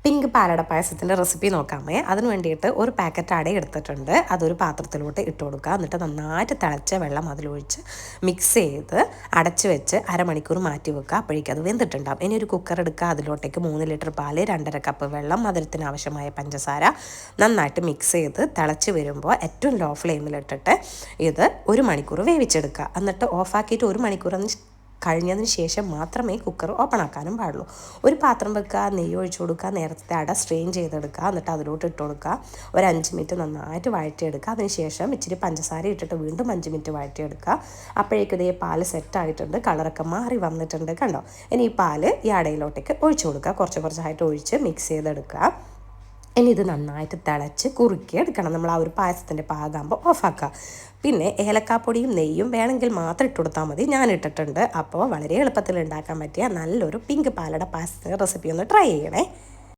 Pink പാലട പായസത്തിൻ്റെ recipe നോക്കാമേ. അതിന് വേണ്ടിയിട്ട് ഒരു പാക്കറ്റ് അട എടുത്തിട്ടുണ്ട്. അതൊരു പാത്രത്തിലോട്ട് ഇട്ട് കൊടുക്കുക. എന്നിട്ട് നന്നായിട്ട് തിളച്ച വെള്ളം അതിലൊഴിച്ച് മിക്സ് ചെയ്ത് അടച്ച് വെച്ച് അരമണിക്കൂർ മാറ്റി വെക്കുക. അപ്പോഴേക്കും അത് വെന്തിട്ടുണ്ടാകും. ഇനി ഒരു കുക്കർ എടുക്കുക. അതിലോട്ടേക്ക് 3 ലിറ്റർ പാല്, 2.5 കപ്പ് വെള്ളം, മധുരത്തിന് ആവശ്യമായ പഞ്ചസാര നന്നായിട്ട് മിക്സ് ചെയ്ത് തിളച്ച് വരുമ്പോൾ ഏറ്റവും ലോ ഫ്ലെയിമിലിട്ടിട്ട് ഇത് 1 മണിക്കൂർ വേവിച്ചെടുക്കുക. എന്നിട്ട് ഓഫാക്കിയിട്ട് 1 മണിക്കൂർ കഴിഞ്ഞതിന് ശേഷം മാത്രമേ കുക്കർ ഓപ്പൺ ആക്കാനും പാടുള്ളൂ. ഒരു പാത്രം വെക്കുക, നെയ്യ് ഒഴിച്ചു കൊടുക്കുക, നേരത്തെ അട സ്ട്രെയിൻ ചെയ്തെടുക്കുക, എന്നിട്ട് അതിലോട്ട് ഇട്ട് കൊടുക്കുക. ഒരു 5 മിനിറ്റ് നന്നായിട്ട് വഴറ്റിയെടുക്കുക. അതിനുശേഷം ഇച്ചിരി പഞ്ചസാര ഇട്ടിട്ട് വീണ്ടും 5 മിനിറ്റ് വഴറ്റിയെടുക്കുക. അപ്പോഴേക്കും ഇതേ പാല് സെറ്റായിട്ടുണ്ട്, കളറൊക്കെ മാറി വന്നിട്ടുണ്ട്, കണ്ടോ. ഇനി ഈ പാല് ഈ അടയിലോട്ടേക്ക് ഒഴിച്ചു കൊടുക്കുക. കുറച്ചായിട്ട് ഒഴിച്ച് മിക്സ് ചെയ്തെടുക്കുക. ഇനി ഇത് നന്നായിട്ട് തിളച്ച് കുറുക്കി എടുക്കണം. നമ്മൾ ആ ഒരു പായസത്തിൻ്റെ പാകാകുമ്പോൾ ഓഫാക്കുക. പിന്നെ ഏലക്കാപ്പൊടിയും നെയ്യും വേണമെങ്കിൽ മാത്രം ഇട്ട് കൊടുത്താൽ മതി. ഞാൻ ഇട്ടിട്ടുണ്ട്. അപ്പോൾ വളരെ എളുപ്പത്തിൽ ഉണ്ടാക്കാൻ പറ്റിയ നല്ലൊരു പിങ്ക് പാലട പായസത്തിൻ്റെ റെസിപ്പി ഒന്ന് ട്രൈ ചെയ്യണേ.